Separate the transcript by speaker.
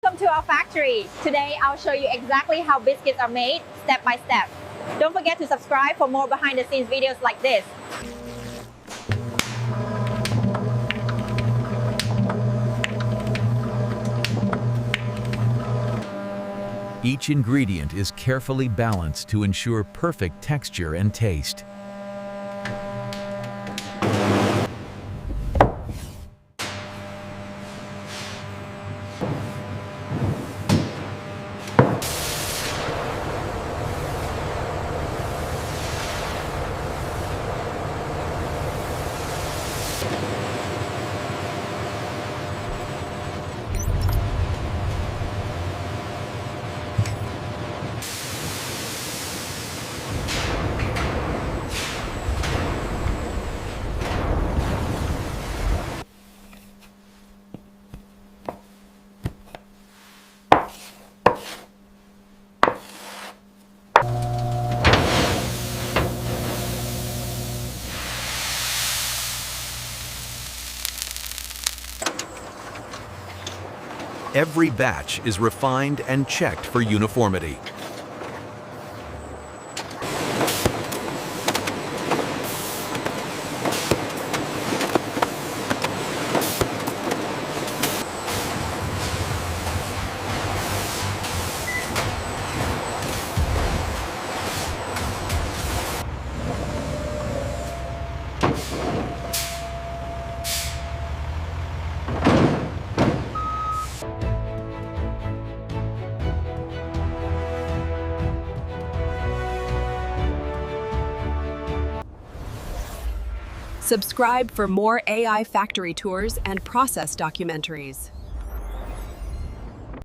Speaker 1: Welcome to our factory. Today I'll show you exactly how biscuits are made step by step. Don't forget to subscribe for more behind the scenes videos like this.
Speaker 2: Each ingredient is carefully balanced to ensure perfect texture and taste. Every batch is refined and checked for uniformity.
Speaker 3: Subscribe for more AI factory tours and process documentaries.